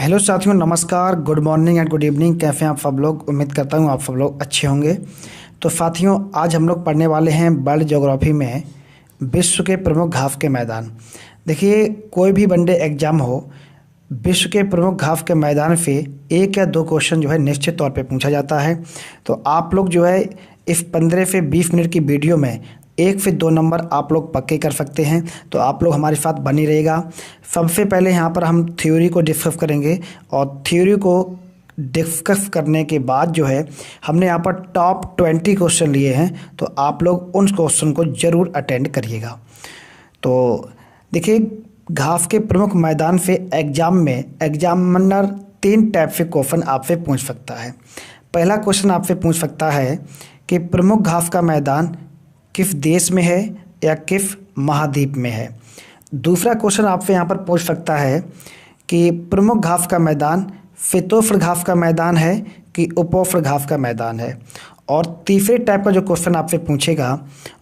Hello साथियों, नमस्कार, good morning and good evening. कैसे हैं आप सब लोग? उम्मीद करता हूँ आप सब लोग अच्छे होंगे। तो साथियों, आज हम लोग पढ़ने वाले हैं वर्ल्ड ज्योग्राफी में विश्व के प्रमुख घास के मैदान। देखिए, कोई भी वनडे एग्जाम हो, विश्व के प्रमुख घास के मैदान से एक या दो क्वेश्चन जो है निश्चित तौर पे पूछा जाता है। तो आप लोग जो है इस 15 से 20 मिनट की वीडियो में 1 से 2 नंबर आप लोग पक्के कर सकते हैं। तो आप लोग हमारे साथ बनी रहेगा। सबसे पहले यहाँ पर हम थ्योरी को डिस्कस करेंगे और थ्योरी को डिस्कस करने के बाद जो है हमने यहाँ पर टॉप 20 क्वेश्चन लिए हैं। तो आप लोग उन क्वेश्चन को ज़रूर अटेंड करिएगा। तो देखिए, घास के प्रमुख मैदान से एग्जाम में एग्जामिनर 3 टाइप से क्वेश्चन आपसे पूछ सकता है। पहला क्वेश्चन आपसे पूछ सकता है कि प्रमुख घास का मैदान किस देश में है या किस महाद्वीप में है। दूसरा क्वेश्चन आपसे यहाँ पर पूछ सकता है कि प्रमुख घास का मैदान शीतोष्ण घास का मैदान है कि उपोष्ण घास का मैदान है। और तीसरे टाइप का जो क्वेश्चन आपसे पूछेगा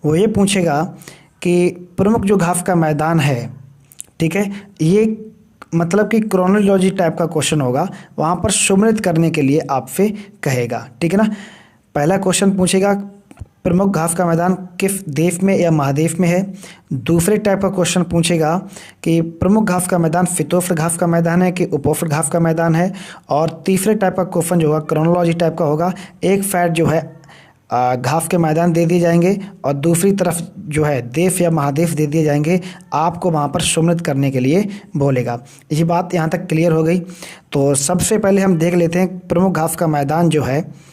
वो ये पूछेगा कि प्रमुख जो घास का मैदान है, ठीक है, ये मतलब कि क्रोनोलॉजी टाइप का क्वेश्चन होगा। वहाँ पर सुमेलित करने के लिए आपसे कहेगा, ठीक है ना। पहला क्वेश्चन पूछेगा प्रमुख घास का मैदान किस देश में या महाद्वीप में है। दूसरे टाइप का क्वेश्चन पूछेगा कि प्रमुख घास का मैदान शीतोष्ण घास का मैदान है कि उपोष्ण घास का मैदान है। और तीसरे टाइप का क्वेश्चन जो होगा क्रोनोलॉजी टाइप का होगा। एक साइड जो है घास के मैदान दे दिए जाएंगे और दूसरी तरफ जो है देश या महादेश दे दिए जाएंगे। आपको वहाँ पर सुमेलित करने के लिए बोलेगा। ये बात यहाँ तक क्लियर हो गई। तो सबसे पहले हम देख लेते हैं प्रमुख घास का मैदान जो है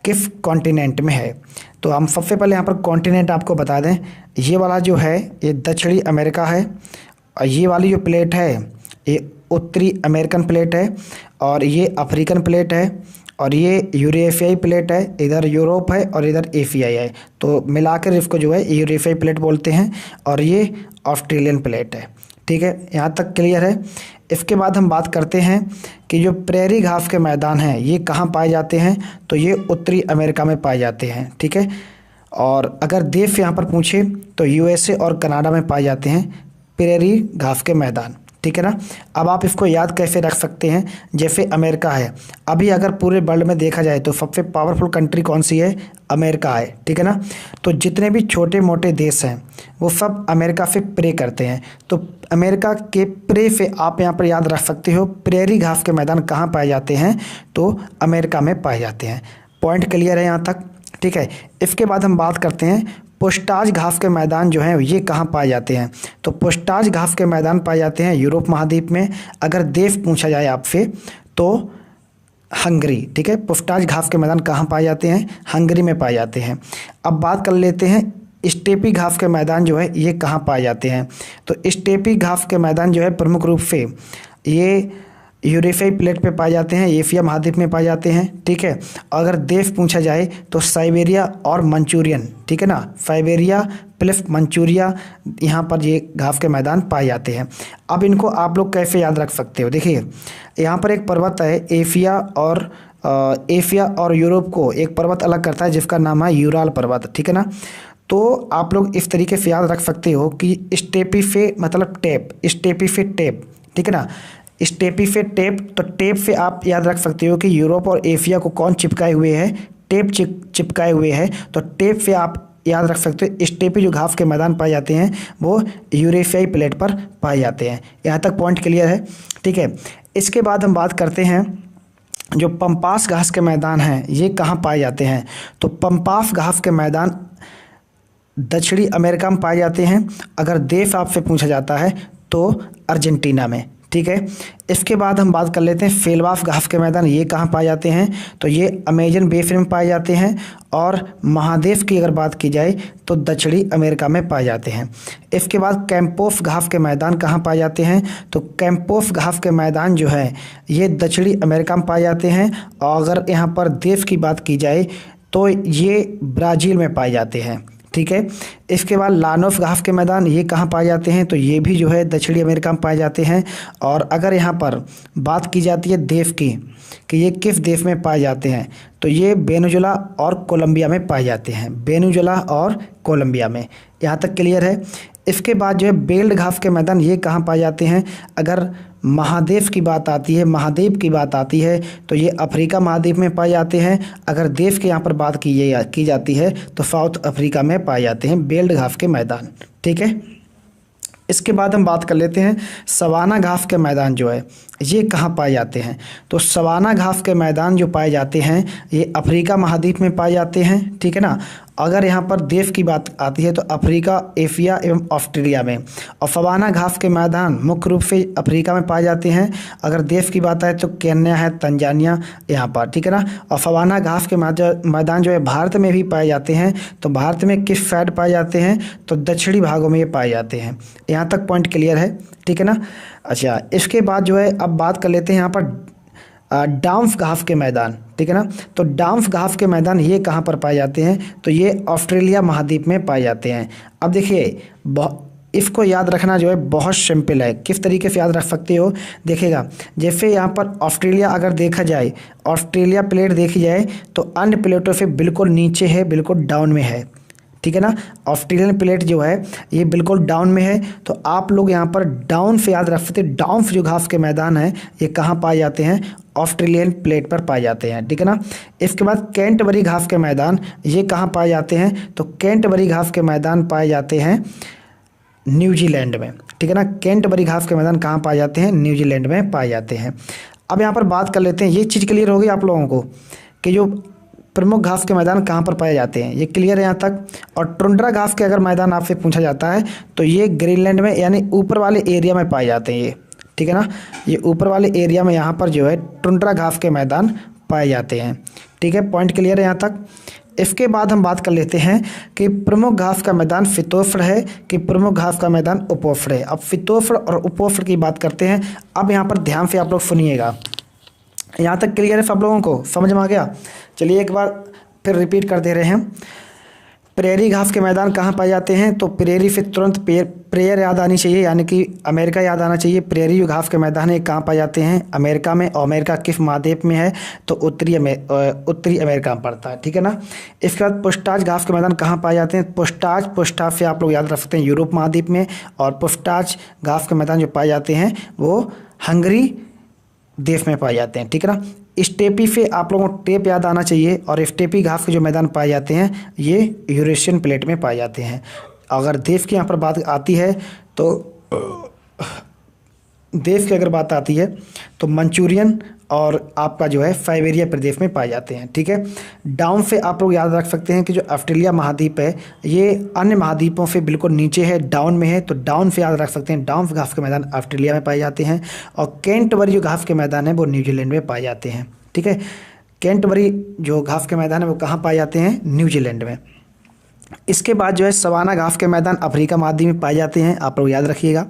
किस कॉन्टिनेंट में है। तो हम सबसे पहले यहाँ पर कॉन्टिनेंट आपको बता दें, ये वाला जो है ये दक्षिणी अमेरिका है और ये वाली जो प्लेट है ये उत्तरी अमेरिकन प्लेट है और ये अफ्रीकन प्लेट है और ये यूरेशियाई प्लेट है। इधर यूरोप है और इधर एशियाई है। तो मिलाकर इसको जो है यूरेशियाई प्लेट बोलते हैं और ये ऑस्ट्रेलियन प्लेट है, ठीक है। यहाँ तक क्लियर है। इसके बाद हम बात करते हैं कि जो प्रेरी घास के मैदान हैं ये कहाँ पाए जाते हैं। तो ये उत्तरी अमेरिका में पाए जाते हैं, ठीक है। और अगर देश यहाँ पर पूछे तो यूएसए और कनाडा में पाए जाते हैं प्रेरी घास के मैदान, ठीक है ना। अब आप इसको याद कैसे रख सकते हैं, जैसे अमेरिका है, अभी अगर पूरे वर्ल्ड में देखा जाए तो सबसे पावरफुल कंट्री कौन सी है? अमेरिका है, ठीक है ना। तो जितने भी छोटे मोटे देश हैं वो सब अमेरिका से प्रे करते हैं। तो अमेरिका के प्रे से आप यहाँ पर याद रख सकते हो प्रेरी घास के मैदान कहाँ पाए जाते हैं, तो अमेरिका में पाए जाते हैं। पॉइंट क्लियर है यहाँ तक, ठीक है। इसके बाद हम बात करते हैं पुष्टाज घास के मैदान जो हैं ये कहाँ पाए जाते हैं। तो पुष्टाज घास के मैदान पाए जाते हैं यूरोप महाद्वीप में। अगर देश पूछा जाए आपसे तो हंगरी, ठीक है। पुष्टाज घास के मैदान कहाँ पाए जाते हैं? हंगरी में पाए जाते हैं। अब बात कर लेते हैं स्टेपी घास के मैदान जो है ये कहाँ पाए जाते हैं। तो स्टेपी घास के मैदान जो है प्रमुख रूप से ये यूरेशियाई प्लेट पे पाए जाते हैं, एशिया महाद्वीप में पाए जाते हैं, ठीक है। अगर देश पूछा जाए तो साइबेरिया और मंचूरियन, ठीक है ना, साइबेरिया प्लस मंचूरिया, यहाँ पर ये घास के मैदान पाए जाते हैं। अब इनको आप लोग कैसे याद रख सकते हो? देखिए, यहाँ पर एक पर्वत है एशिया और यूरोप को एक पर्वत अलग करता है जिसका नाम है यूराल पर्वत, ठीक है ना। तो आप लोग इस तरीके से याद रख सकते हो कि स्टेपी से मतलब टेप, स्टेपी से टेप, ठीक है ना। स्टेपी से टेप, तो टेप से आप याद रख सकते हो कि यूरोप और एशिया को कौन चिपकाए हुए है? टेप चिपकाए हुए है। तो टेप से आप याद रख सकते हो स्टेपी जो घास के मैदान पाए जाते हैं वो यूरेशियाई प्लेट पर पाए जाते हैं। यहाँ तक पॉइंट क्लियर है, ठीक है। इसके बाद हम बात करते हैं जो पंपास घास के मैदान हैं ये कहाँ पाए जाते हैं। तो पंपास घास के मैदान दक्षिणी अमेरिका में पाए जाते हैं। अगर देश आपसे पूछा जाता है तो अर्जेंटीना में, ठीक है। इसके बाद हम बात कर लेते हैं सेल्वास घास के मैदान ये कहाँ पाए जाते हैं। तो ये अमेजन बेसिन में पाए जाते हैं और महादेश की अगर बात की जाए तो दक्षिणी अमेरिका में पाए जाते हैं। इसके बाद कैंपोस घास के मैदान कहाँ पाए जाते हैं। तो कैंपोस घास के मैदान जो है ये दक्षिणी अमेरिका में पाए जाते हैं और अगर यहाँ पर देश की बात की जाए तो ये ब्राज़ील में पाए जाते हैं, ठीक है। इसके बाद लानोस घास के मैदान ये कहाँ पाए जाते हैं। तो ये भी जो है दक्षिणी अमेरिका में पाए जाते हैं। और अगर यहाँ पर बात की जाती है देश की कि ये किस देश में पाए जाते हैं, तो ये वेनेजुएला और कोलंबिया में पाए जाते हैं, वेनेजुएला और कोलंबिया में। यहाँ तक क्लियर है। इसके बाद जो है बेल्ट घास के मैदान ये कहाँ पाए जाते हैं। अगर महादेव की बात आती है, महाद्वीप की बात आती है तो ये अफ्रीका महाद्वीप में पाए जाते हैं। अगर देश के यहाँ पर बात की जाती है तो साउथ अफ्रीका में पाए जाते हैं बेल्ट घास के मैदान। ठीक है, इसके बाद हम बात कर लेते हैं सवाना घास के मैदान जो है ये कहाँ पाए जाते हैं। तो सवाना घास के मैदान जो पाए जाते हैं ये अफ्रीका महाद्वीप में पाए जाते हैं। ठीक है ना। अगर यहाँ पर देश की बात आती है तो अफ्रीका, एशिया एवं ऑस्ट्रेलिया में। और सवाना घास के मैदान मुख्य रूप से अफ्रीका में पाए जाते हैं। अगर देश की बात आए तो केन्या है, तंजानिया यहाँ पर। ठीक है ना। और सवाना घास के मैदान जो है भारत में भी पाए जाते हैं। तो भारत में किस साइड पाए जाते हैं तो दक्षिणी भागों में ये पाए जाते हैं। यहाँ तक पॉइंट क्लियर है। ठीक है ना। अच्छा, इसके बाद जो है अब बात कर लेते हैं यहाँ पर डांफ घास के मैदान। ठीक है ना। तो डांफ घास के मैदान ये कहाँ पर पाए जाते हैं तो ये ऑस्ट्रेलिया महाद्वीप में पाए जाते हैं। अब देखिए इसको याद रखना जो है बहुत सिंपल है। किस तरीके से याद रख सकते हो, देखिएगा जैसे यहाँ पर ऑस्ट्रेलिया अगर देखा जाए, ऑस्ट्रेलिया प्लेट देखी जाए तो अन्य प्लेटों से बिल्कुल नीचे है, बिल्कुल डाउन में है। ठीक है ना। ऑस्ट्रेलियन प्लेट जो है ये बिल्कुल डाउन में है। तो आप लोग यहाँ पर डाउन से याद रख सकते हैं। डाउन जो घास के मैदान है ये कहाँ पाए जाते हैं, ऑस्ट्रेलियन प्लेट पर पाए जाते हैं। ठीक है ना। इसके बाद कैंटबरी घास के मैदान ये कहाँ पाए जाते हैं तो कैंटबरी घास के मैदान पाए जाते हैं न्यूजीलैंड में। ठीक है ना। कैंटबरी घास के मैदान कहाँ पाए जाते हैं, न्यूजीलैंड में पाए जाते हैं। अब यहाँ पर बात कर लेते हैं, ये चीज़ क्लियर होगी आप लोगों को कि जो प्रमुख घास के मैदान कहाँ पर पाए जाते हैं, ये क्लियर है यहाँ तक। और टुंड्रा घास के अगर मैदान आपसे पूछा जाता है तो ये ग्रीनलैंड में यानी ऊपर वाले एरिया में पाए जाते हैं ये। ठीक है ना। ये ऊपर वाले एरिया में यहाँ पर जो है टुंड्रा घास के मैदान पाए जाते हैं। ठीक है, पॉइंट क्लियर है यहाँ तक। इसके बाद हम बात कर लेते हैं कि प्रमुख घास का मैदान शीतोष्ण है कि प्रमुख घास का मैदान उपोष्ण है। अब शीतोष्ण और उपोष्ण की बात करते हैं। अब यहाँ पर ध्यान से आप लोग सुनिएगा। यहाँ तक क्लियर है सब लोगों को, समझ में आ गया। चलिए एक बार फिर रिपीट कर दे रहे हैं। प्रेरी घास के मैदान कहाँ पाए जाते हैं तो प्रेरी से तुरंत प्रेयर याद आनी चाहिए, यानी कि अमेरिका याद आना चाहिए। प्रेरी जो घास के मैदान है कहाँ पाए जाते हैं, अमेरिका में। और अमेरिका किस महाद्वीप में है तो उत्तरी अमेरिका में पड़ता है। ठीक है ना। इसके बाद पुस्टाज घास के मैदान कहाँ पाए जाते हैं, पुस्टाज से आप लोग याद रख सकते हैं यूरोप महाद्वीप में। और पुस्टाज घास के मैदान जो पाए जाते हैं वो हंगरी देश में पाए जाते हैं। ठीक है ना। स्टेपी से आप लोगों को टेप याद आना चाहिए। और स्टेपी घास के जो मैदान पाए जाते हैं ये यूरेशियन प्लेट में पाए जाते हैं। अगर देश की यहाँ पर बात आती है तो देश की अगर बात आती है तो मंचूरियन और आपका जो है साइबेरिया प्रदेश में पाए जाते हैं। ठीक है। डाउन से आप लोग याद रख सकते हैं कि जो ऑस्ट्रेलिया महाद्वीप है ये अन्य महाद्वीपों से बिल्कुल नीचे है, डाउन में है। तो डाउन से याद रख सकते हैं डाउन घास के मैदान ऑस्ट्रेलिया में पाए जाते हैं। और कैंटबरी जो घास के मैदान है वो न्यूजीलैंड में पाए जाते हैं। ठीक है। कैंटबरी जो घास के मैदान है वो कहाँ पाए जाते हैं, न्यूजीलैंड में। इसके बाद जो है सवाना घास के मैदान अफ्रीका महाद्वीप में पाए जाते हैं, आप लोग याद रखिएगा।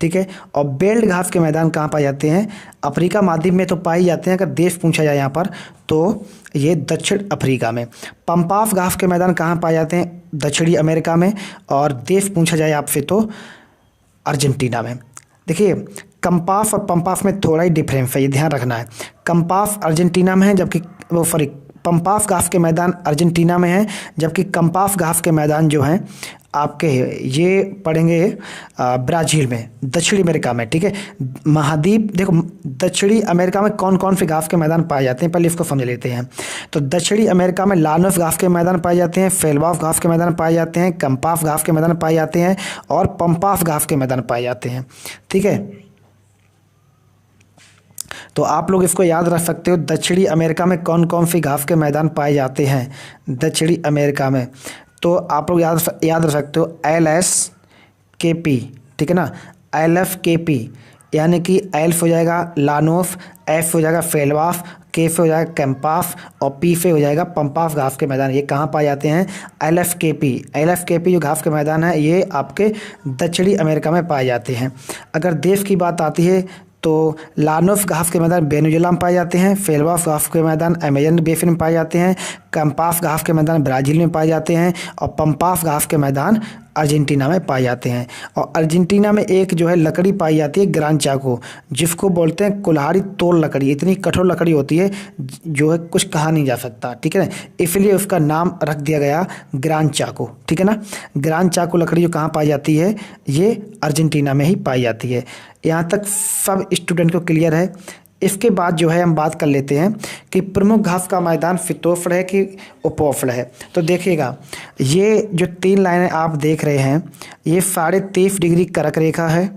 ठीक है। और बेल्ट घास के मैदान कहाँ पाए जाते हैं, अफ्रीका महाद्वीप में तो पाए जाते हैं। अगर देश पूछा जाए यहाँ पर तो ये दक्षिण अफ्रीका में। पंपाफ घास के मैदान कहाँ पाए जाते हैं, दक्षिणी अमेरिका में। और देश पूछा जाए आपसे तो अर्जेंटीना में। देखिए कंपास और पंपास में थोड़ा ही डिफरेंस है, ये ध्यान रखना है। कंपास अर्जेंटीना में है जबकि पंपास घास के मैदान अर्जेंटीना में है, जबकि कंपास घास के मैदान जो हैं आपके ये पड़ेंगे ब्राज़ील में, दक्षिणी अमेरिका में। ठीक है। महाद्वीप देखो दक्षिणी अमेरिका में कौन कौन से घास के मैदान पाए जाते हैं पहले इसको समझ लेते हैं। तो दक्षिणी अमेरिका में लानोस घास के मैदान पाए जाते हैं, फेलवाफ घास के मैदान पाए जाते हैं, कंपास घास के मैदान पाए जाते हैं और पंपास घास के मैदान पाए जाते हैं। ठीक है। तो आप लोग इसको याद रख सकते हो दक्षिणी अमेरिका में कौन कौन सी घास के मैदान पाए जाते हैं दक्षिणी अमेरिका में। तो आप लोग याद रख सकते हो LSKP। ठीक है ना। LFKP यानी कि एल्फ हो जाएगा लानोफ, एफ हो जाएगा फेलवाफ, के से हो जाएगा कैंपाफ और पी से हो जाएगा पंपाफ घास के मैदान। ये कहाँ पाए जाते हैं, LFKP जो घास के मैदान है ये आपके दक्षिणी अमेरिका में पाए जाते हैं। अगर देश की बात आती है तो लानोफ घास के मैदान वेनेजुएला में पाए जाते हैं, फेलवाफ घास के मैदान अमेजन बेसिन में पाए जाते हैं, कंपास घास के मैदान ब्राज़ील में पाए जाते हैं और पंपास घास के मैदान अर्जेंटीना में पाए जाते हैं। और अर्जेंटीना में एक जो है लकड़ी पाई जाती है ग्रान चाको, जिसको बोलते हैं कुल्हाड़ी तोड़ लकड़ी। इतनी कठोर लकड़ी होती है जो है कुछ कहा नहीं जा सकता। ठीक है ना। इसलिए उसका नाम रख दिया गया ग्रान चाको। ठीक है ना। ग्रान चाको लकड़ी जो कहाँ पाई जाती है, ये अर्जेंटीना में ही पाई जाती है। यहाँ तक सब स्टूडेंट को क्लियर है। इसके बाद जो है हम बात कर लेते हैं कि प्रमुख घास का मैदान फितोफड़ है कि उपोफड़ है। तो देखिएगा, ये जो 3 लाइनें आप देख रहे हैं, ये 23.5 डिग्री कर्क रेखा है,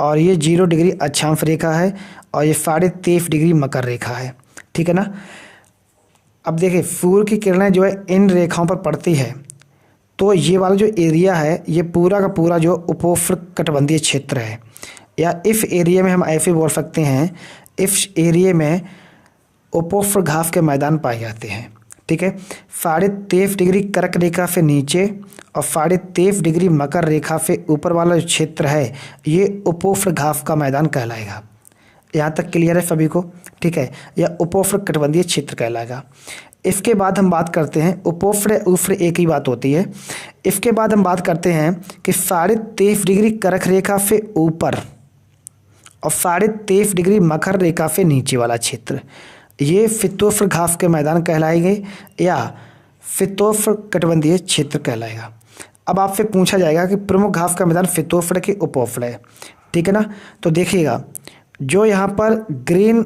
और ये 0 डिग्री अक्षांश रेखा है, और ये 23.5 डिग्री मकर रेखा है। ठीक है ना। अब देखिए, सूर्य की किरणें जो है इन रेखाओं पर पड़ती है, तो ये वाला जो एरिया है ये पूरा का पूरा जो उपोष्ण कटिबंधीय क्षेत्र है, या इस एरिया में हम ऐसे बोल सकते हैं, इस एरिया में उपोष्ण घास के मैदान पाए जाते हैं। ठीक है। 23.5 डिग्री कर्क रेखा से नीचे और 23.5 डिग्री मकर रेखा से ऊपर वाला जो क्षेत्र है ये उपोष्ण घास का मैदान कहलाएगा। यहाँ तक क्लियर है सभी को? ठीक है। यह उपोष्ण कटिबंधीय क्षेत्र कहलाएगा। इसके बाद हम बात करते हैं, उपोष्ण उष्ण एक ही बात होती है। इसके बाद हम बात करते हैं कि 23.5 डिग्री कर्क रेखा से ऊपर और 23.5 डिग्री मकर रेखा से नीचे वाला क्षेत्र, ये फितोष्ण घास के मैदान कहलाएंगे या फितोष्ण कटिबंधीय क्षेत्र कहलाएगा। अब आपसे पूछा जाएगा कि प्रमुख घास का मैदान फितोष्ण के उपोष्ण है। ठीक है ना। तो देखिएगा, जो यहाँ पर ग्रीन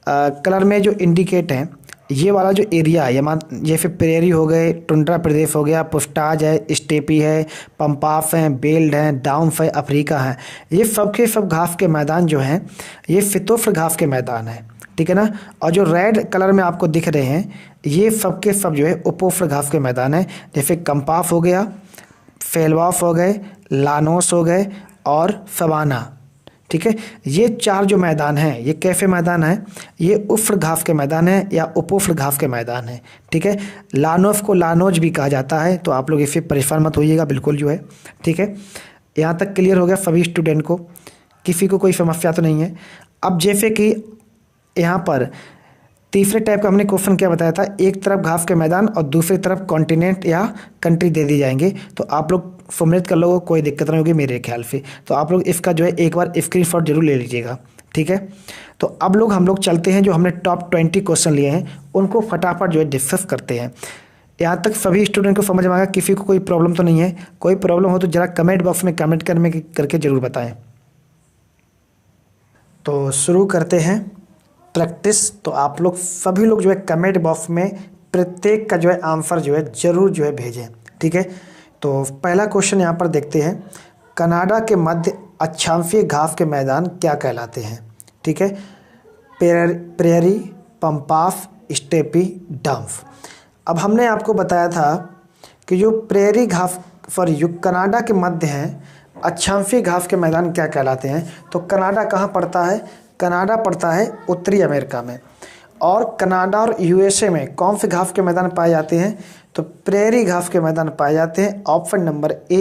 कलर में जो इंडिकेट है, ये वाला जो एरिया है, जैसे प्रेरी हो गए, टुंड्रा प्रदेश हो गया, पुस्टाज है, स्टेपी है, पंपाफ है, बेल्ट है, डाउन्स है, अफ्रीका है, ये सब के सब घास के मैदान जो हैं ये फितोष्ण घास के मैदान है। ठीक है ना। और जो रेड कलर में आपको दिख रहे हैं ये सब के सब जो है उपोष्ण घास के मैदान है, जैसे कंपाफ हो गया, फेलवाफ हो गए, लानोस हो गए और सवाना। ठीक है। ये 4 जो मैदान हैं ये कैसे मैदान हैं? ये उष्ण घास के मैदान है या उपोष्ण घास के मैदान है। ठीक है। लानोस को लानोज भी कहा जाता है, तो आप लोग इससे परेशान मत होइएगा बिल्कुल जो है। ठीक है। यहाँ तक क्लियर हो गया सभी स्टूडेंट को? किसी को कोई समस्या तो नहीं है? अब जैसे कि यहाँ पर तीसरे टाइप का हमने क्वेश्चन क्या बताया था, एक तरफ घास के मैदान और दूसरी तरफ कॉन्टिनेंट या कंट्री दे दी जाएंगे, तो आप लोग सम्मिलित कर लोगों, कोई दिक्कत नहीं होगी मेरे ख्याल से। तो आप लोग इसका जो है एक बार स्क्रीनशॉट जरूर ले लीजिएगा। ठीक है। तो अब हम लोग चलते हैं, जो हमने टॉप 20 क्वेश्चन लिए हैं उनको फटाफट जो है डिस्कस करते हैं। यहाँ तक सभी स्टूडेंट को समझ में आएगा? किसी को कोई प्रॉब्लम तो नहीं है? कोई प्रॉब्लम हो तो जरा कमेंट बॉक्स में कमेंट करके जरूर बताएं। तो शुरू करते हैं प्रैक्टिस। तो आप लोग सभी लोग जो है कमेंट बॉक्स में प्रत्येक का जो है आंसर जो है जरूर जो है भेजें। ठीक है। तो पहला क्वेश्चन यहाँ पर देखते हैं, कनाडा के मध्य अक्षांशीय घास के मैदान क्या कहलाते हैं? ठीक है। प्रेरी, पंपाफ, स्टेपी, डंफ। अब हमने आपको बताया था कि जो प्रेरी घास कनाडा के मध्य हैं अक्षांशीय घास के मैदान क्या कहलाते हैं? तो कनाडा कहाँ पड़ता है? कनाडा पड़ता है उत्तरी अमेरिका में। और कनाडा और यूएसए में कौन से घास के मैदान पाए जाते हैं? तो प्रेरी घास के मैदान पाए जाते हैं। ऑप्शन नंबर ए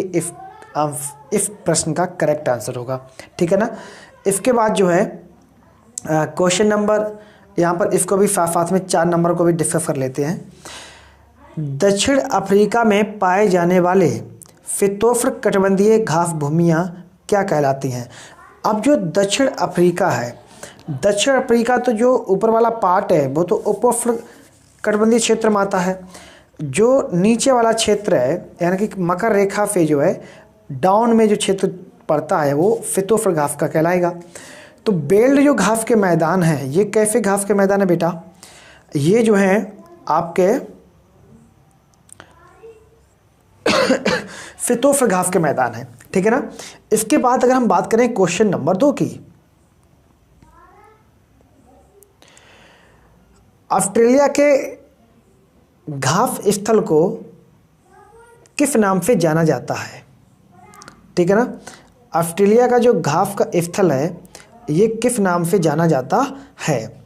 इस प्रश्न का करेक्ट आंसर होगा। ठीक है ना। इसके बाद जो है क्वेश्चन नंबर, यहाँ पर इसको भी साथ में 4 नंबर को भी डिस्कस कर लेते हैं। दक्षिण अफ्रीका में पाए जाने वाले फितोष्ण कटिबंधीय घास भूमियाँ क्या कहलाती हैं? अब जो दक्षिण अफ्रीका है, दक्षिण अफ्रीका तो जो ऊपर वाला पार्ट है वो तो उपोष्ण कटिबंधीय क्षेत्र में आता है। जो नीचे वाला क्षेत्र है यानी कि मकर रेखा से जो है डाउन में जो क्षेत्र पड़ता है वो फितोष्ण घास का कहलाएगा। तो बेल्ट जो घास के मैदान है ये कैसे घास के मैदान है बेटा? ये जो है आपके फितोष्ण घास के मैदान है। ठीक है ना। इसके बाद अगर हम बात करें क्वेश्चन नंबर 2 की, ऑस्ट्रेलिया के घास स्थल को किस नाम से जाना जाता है? ठीक है ना। ऑस्ट्रेलिया का जो घास का स्थल है ये किस नाम से जाना जाता है?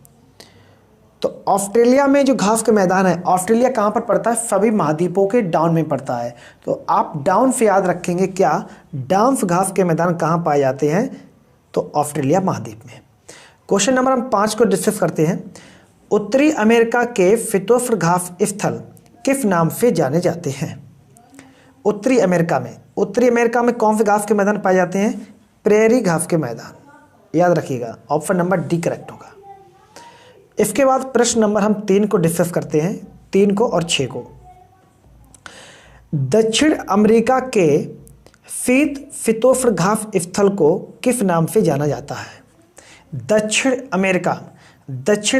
तो ऑस्ट्रेलिया में जो घास के मैदान है, ऑस्ट्रेलिया कहाँ पर पड़ता है? सभी महाद्वीपों के डाउन में पड़ता है। तो आप डाउन से याद रखेंगे क्या, डाउन घास के मैदान कहाँ पाए जाते हैं? तो ऑस्ट्रेलिया महाद्वीप में। क्वेश्चन नंबर हम 5 को डिस्कस करते हैं। उत्तरी अमेरिका के फितोष्ण घास स्थल किस नाम से जाने जाते हैं? उत्तरी अमेरिका में कौन से घास के मैदान पाए जाते हैं? प्रेरी घास के मैदान, याद रखिएगा। ऑप्शन नंबर डी करेक्ट होगा। इसके बाद प्रश्न नंबर हम 3 को डिस्कस करते हैं, 3 को और 6 को। दक्षिण अमेरिका के शीत फितोफ्र घास स्थल को किस नाम से जाना जाता है? दक्षिण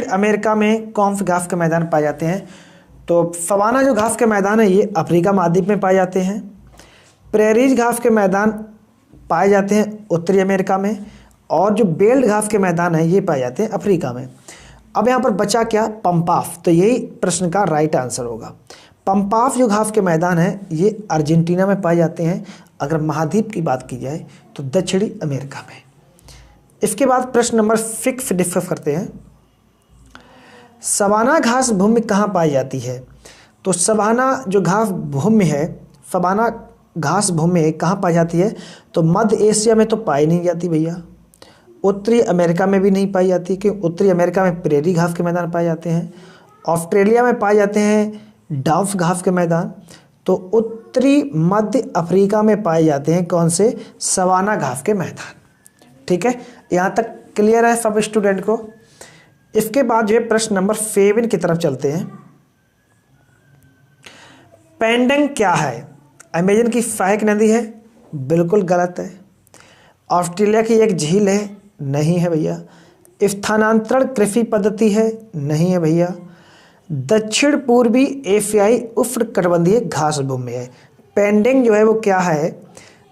अमेरिका में कौन से घास के मैदान पाए जाते हैं? तो सवाना जो घास के मैदान है ये अफ्रीका महाद्वीप में पाए जाते हैं। प्रेरीज घास के मैदान पाए जाते हैं उत्तरी अमेरिका में, और जो बेल्ट घास के मैदान है ये पाए जाते हैं अफ्रीका में। अब यहाँ पर बचा क्या? पंपाफ। तो यही प्रश्न का राइट आंसर होगा। पंपाफ जो घास के मैदान है ये अर्जेंटीना में पाए जाते हैं। अगर महाद्वीप की बात की जाए तो दक्षिणी अमेरिका में। इसके बाद प्रश्न नंबर 6 डिस्कस करते हैं। सवाना घास भूमि कहाँ पाई जाती है? तो सवाना जो घास भूमि है, सवाना घास भूमि कहाँ पाई जाती है? तो मध्य एशिया में तो पाई नहीं जाती भैया, उत्तरी अमेरिका में भी नहीं पाई जाती, क्योंकि उत्तरी अमेरिका में प्रेरी घास के मैदान पाए जाते हैं। ऑस्ट्रेलिया में पाए जाते हैं डाउफ घास के मैदान। तो उत्तरी मध्य अफ्रीका में पाए जाते हैं कौन से? सवाना घास के मैदान। ठीक है, यहाँ तक क्लियर है सब स्टूडेंट को? इसके बाद जो है प्रश्न नंबर 7 की तरफ चलते हैं। पेंडेंग क्या है? अमेजन की सहायक नदी है? बिल्कुल गलत है। ऑस्ट्रेलिया की एक झील है? नहीं है भैया। स्थानांतरण कृषि पद्धति है? नहीं है भैया। दक्षिण पूर्वी एशियाई उष्णकटिबंधीय घास भूमि है। पेंडेंग जो है वो क्या है?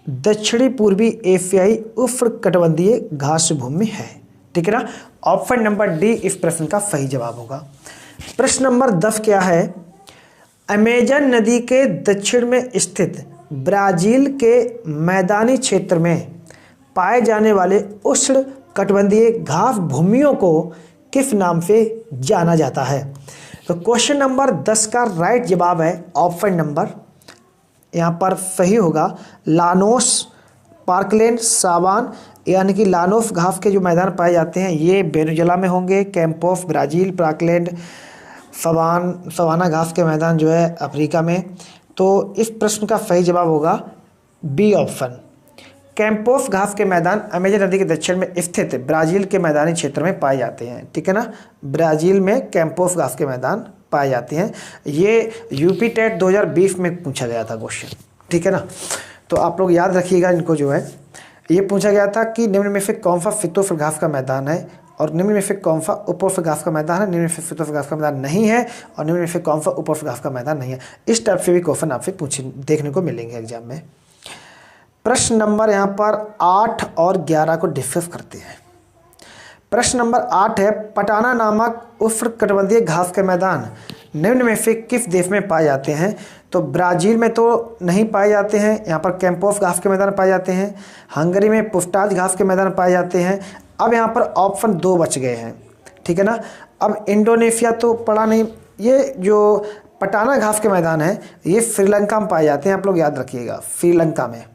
दक्षिणी पूर्वी एशियाई उष्णकटिबंधीय घास भूमि है। ठीक है ना? ऑप्शन नंबर डी इस प्रश्न का सही जवाब होगा। प्रश्न नंबर 10 क्या है? अमेजन नदी के दक्षिण में स्थित ब्राजील के मैदानी क्षेत्र में पाए जाने वाले उष्णकटिबंधीय घास भूमियों को किस नाम से जाना जाता है? तो क्वेश्चन नंबर 10 का राइट जवाब है ऑप्शन नंबर, यहाँ पर सही होगा, लानोस पार्कलैंड सावान, यानी कि लानोस घास के जो मैदान पाए जाते हैं ये वेनेजुएला में होंगे। कैंपोस ब्राज़ील, पार्कलैंड सवाना घास के मैदान जो है अफ्रीका में। तो इस प्रश्न का सही जवाब होगा बी ऑप्शन। कैंपोस घास के मैदान अमेजन नदी के दक्षिण में स्थित ब्राज़ील के मैदानी क्षेत्र में पाए जाते हैं। ठीक है ना? ब्राज़ील में कैंपोस घास के मैदान पाए जाते हैं। ये यूपी टेट 2020 में पूछा गया था क्वेश्चन। ठीक है ना? तो आप लोग याद रखिएगा इनको। जो है ये पूछा गया था कि निम्न में से कौन सा फितोफ्र घास का मैदान है, और निम्न में से कौन सा उपोष्ण घास का मैदान है, निम्न में से फितोफ्र घास का मैदान नहीं है, और निम्न में से कौन सा उपोष्ण घास का मैदान नहीं है। इस टाइप से भी क्वेश्चन आपसे देखने को मिलेंगे एग्जाम में। प्रश्न नंबर यहाँ पर 8 और 11 को डिस्कस करते हैं। प्रश्न नंबर 8 है, पटाना नामक उष्णकटिबंधीय घास के मैदान निम्न में से किस देश में पाए जाते हैं? तो ब्राज़ील में तो नहीं पाए जाते हैं, यहाँ पर कैंपोस घास के मैदान पाए जाते हैं। हंगरी में पुस्टाज घास के मैदान पाए जाते हैं। अब यहाँ पर ऑप्शन 2 बच गए हैं। ठीक है ना? अब इंडोनेशिया तो पड़ा नहीं। ये जो पटाना घास के मैदान है ये श्रीलंका में पाए जाते हैं, आप लोग याद रखिएगा, श्रीलंका में।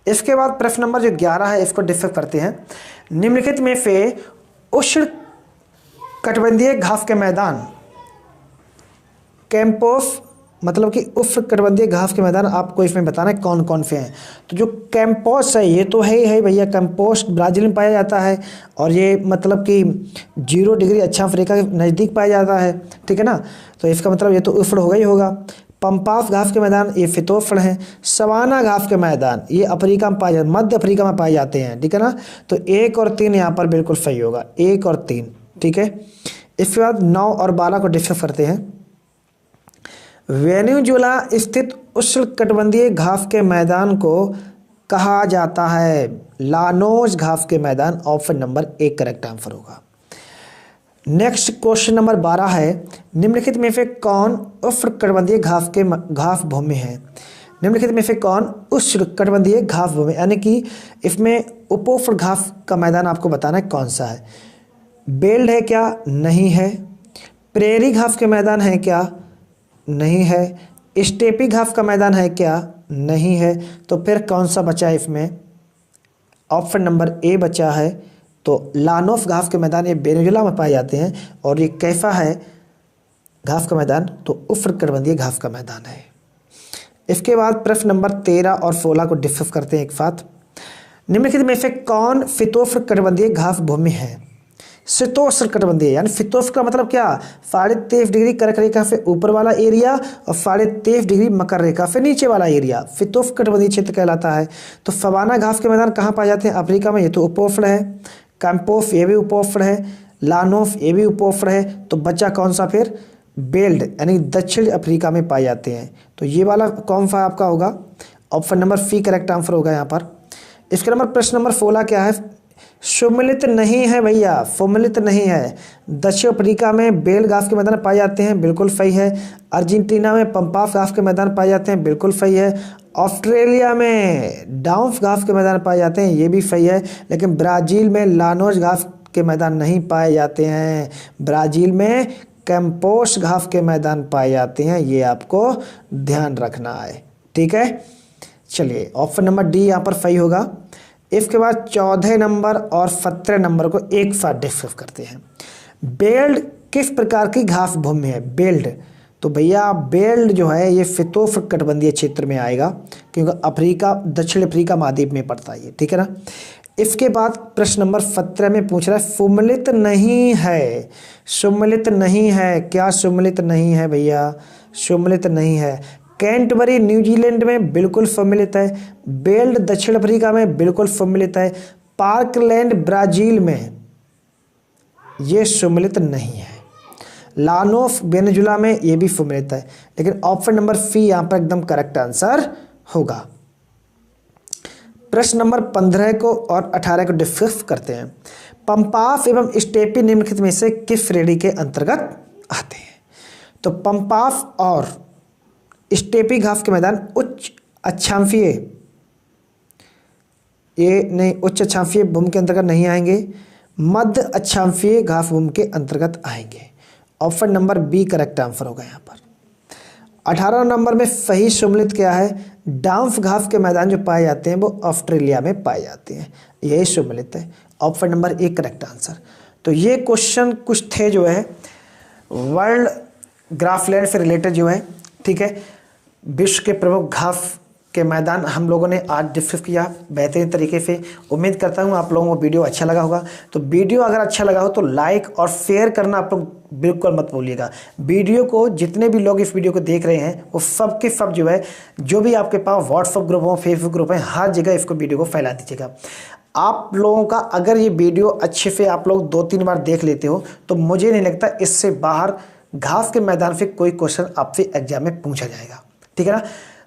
इसके बाद प्रश्न नंबर जो 11 है इसको डिस्कस करते हैं। निम्नलिखित में से उष्णकटिबंधीय घास के मैदान कैंपोस, मतलब कि उष्णकटिबंधीय घास के मैदान आपको इसमें बताना है कौन कौन से हैं। तो जो कैंपोस है ये तो है ही है भैया, कैंपोस ब्राज़ील में पाया जाता है, और ये मतलब कि 0 डिग्री अच्छा अफ्रीका के नज़दीक पाया जाता है। ठीक है ना? तो इसका मतलब ये तो उष्ण होगा ही होगा। पंपास घास के मैदान ये फितोफ्र हैं। सवाना घास के मैदान ये अफ्रीका में पाए जाते, मध्य अफ्रीका में पाए जाते हैं। ठीक है ना? तो 1 और 3 यहाँ पर बिल्कुल सही होगा, 1 और 3। ठीक है? इसके बाद 9 और 12 को डिस्कस करते हैं। वेनेजुएला स्थित उष्णकटिबंधीय घास के मैदान को कहा जाता है लानोस घास के मैदान। ऑप्शन नंबर 1 करेक्ट आंसर होगा। नेक्स्ट क्वेश्चन नंबर 12 है, निम्नलिखित में से कौन उष्णकटिबंधीय घास भूमि है? निम्नलिखित में से कौन उष्णकटिबंधीय घास भूमि, यानी कि इसमें उपोष्ण घास का मैदान आपको बताना है कौन सा है। बेल्ट है क्या? नहीं है। प्रेरी घास के मैदान है क्या? नहीं है। स्टेपी घास का मैदान है क्या? नहीं है। तो फिर कौन सा बचा है इसमें? ऑप्शन नंबर ए बचा है। तो लानोस घास के मैदान ये वेनेजुएला में पाए जाते हैं, और ये कैसा है घास का मैदान? तो उष्णकटिबंधीय घास का मैदान है। इसके बाद प्रश्न नंबर 13 और 16 को डिस्कस करते हैं एक साथ। निम्नलिखित में से कौन शीतोष्णकटिबंधीय घास भूमि है? शीतोष्ण कटिबंधीय, यानी शीतोष्ण का मतलब क्या, 23.5 डिग्री कर्क रेखा से ऊपर वाला एरिया और 23.5 डिग्री मकर रेखा से नीचे वाला एरिया शीतोष्ण कटिबंधीय क्षेत्र कहलाता है। तो सवाना घास के मैदान कहाँ पाए जाते हैं, अफ्रीका में, ये तो उपोष्ण है। कैंपोफ ये भी उपोष्ण है। लानोफ ये भी उपोष्ण है। तो बच्चा कौन सा फिर, बेल्ट यानी दक्षिण अफ्रीका में पाए जाते हैं। तो ये वाला कौन सा आपका होगा, option number C correct answer होगा यहाँ पर। इसके नंबर प्रश्न नंबर 16 क्या है, सुमिलित नहीं है भैया, सुमिलित नहीं है। दक्षिण अफ्रीका में बेल घास के मैदान पाए जाते हैं, बिल्कुल सही है। अर्जेंटीना में पंपास घास के मैदान पाए जाते हैं, बिल्कुल सही है। ऑस्ट्रेलिया में डाउफ घास के मैदान पाए जाते हैं, ये भी सही है। लेकिन ब्राज़ील में लानोस घास के मैदान नहीं पाए जाते हैं, ब्राज़ील में कैंपोस घास के मैदान पाए जाते हैं, ये आपको ध्यान रखना है, ठीक है। चलिए ऑप्शन नंबर डी यहाँ पर सही होगा। इसके बाद 14 नंबर और 17 नंबर को एक साथ डिस्कस करते हैं। बेल्ट किस प्रकार की घास भूमि है, बेल्ट, तो भैया बेल्ट जो है ये शीतोष्ण कटिबंधीय क्षेत्र में आएगा, क्योंकि अफ्रीका, दक्षिण अफ्रीका महाद्वीप में पड़ता है ये, ठीक है ना। इसके बाद प्रश्न नंबर 17 में पूछ रहा है सुमिलित नहीं है, सुमिलित नहीं है, क्या सुमिलित नहीं है भैया, सुमिलित नहीं है। कैंटबरी न्यूजीलैंड में बिल्कुल सम्मिलित है। बेल्ट दक्षिण अफ्रीका में बिल्कुल सम्मिलित है। पार्कलैंड ब्राज़ील में ये सम्मिलित नहीं है। लानोफ वेनेजुला में ये भी सम्मिलित है। लेकिन ऑप्शन नंबर सी यहाँ पर एकदम करेक्ट आंसर होगा। प्रश्न नंबर 15 को और 18 को डिस्कस करते हैं। पंपास एवं स्टेपी निम्नलिखित में से किस श्रेणी के अंतर्गत आते हैं, तो पंपास और स्टेपी घास के मैदान उच्च अक्षांशीय, ये नहीं, उच्च अक्षांशीय भूमि के अंतर्गत नहीं आएंगे, मध्य अक्षांशीय घास भूमि के अंतर्गत आएंगे। Option number B correct answer होगा यहाँ पर। 18 नंबर में सही सम्मिलित क्या है, डांफ घास के मैदान जो पाए जाते हैं वो ऑस्ट्रेलिया में पाए जाते हैं, यही सम्मिलित है। Option number A correct answer. तो ये क्वेश्चन कुछ थे जो है वर्ल्ड ग्रासलैंड से रिलेटेड जो है, ठीक है। विश्व के प्रमुख घास के मैदान हम लोगों ने आज डिस्कस किया बेहतरीन तरीके से। उम्मीद करता हूँ आप लोगों को वीडियो अच्छा लगा होगा। तो वीडियो अगर अच्छा लगा हो तो लाइक और शेयर करना आप लोग बिल्कुल मत भूलिएगा। वीडियो को जितने भी लोग इस वीडियो को देख रहे हैं वो सब के सब जो है, जो भी आपके पास व्हाट्सअप ग्रुप हो, फेसबुक ग्रुप है, हर जगह इसको वीडियो को फैला दीजिएगा। आप लोगों का अगर ये वीडियो अच्छे से आप लोग 2-3 बार देख लेते हो तो मुझे नहीं लगता इससे बाहर घास के मैदान से कोई क्वेश्चन आपसे एग्जाम में पूछा जाएगा, ठीक है ना।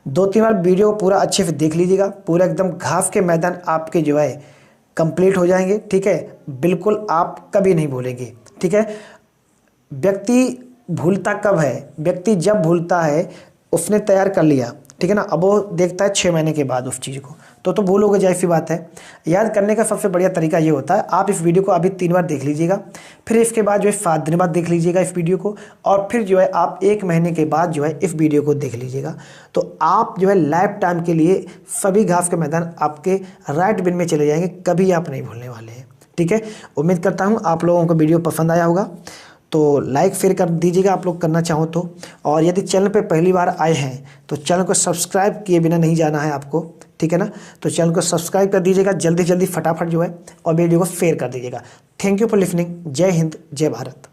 2-3 बार वीडियो पूरा अच्छे से देख लीजिएगा, पूरा एकदम घास के मैदान आपके जो है कंप्लीट हो जाएंगे, ठीक है। बिल्कुल आप कभी नहीं भूलेंगे, ठीक है। व्यक्ति भूलता कब है, व्यक्ति जब भूलता है उसने तैयार कर लिया, ठीक है ना, अब वो देखता है 6 महीने के बाद उस चीज़ को, तो भूलोगे, जाहिर सी बात है। याद करने का सबसे बढ़िया तरीका ये होता है, आप इस वीडियो को अभी 3 बार देख लीजिएगा, फिर इसके बाद जो है 7 दिन बाद देख लीजिएगा इस वीडियो को, और फिर जो है आप 1 महीने के बाद जो है इस वीडियो को देख लीजिएगा। तो आप जो है लाइफ टाइम के लिए सभी घास के मैदान आपके राइट बिन में चले जाएंगे, कभी आप नहीं भूलने वाले हैं, ठीक है। उम्मीद करता हूँ आप लोगों को वीडियो पसंद आया होगा, तो लाइक शेयर कर दीजिएगा आप लोग करना चाहो तो। और यदि चैनल पे पहली बार आए हैं तो चैनल को सब्सक्राइब किए बिना नहीं जाना है आपको, ठीक है ना। तो चैनल को सब्सक्राइब कर दीजिएगा जल्दी जल्दी फटाफट जो है, और वीडियो को शेयर कर दीजिएगा। Thank you for listening. जय हिंद, जय भारत।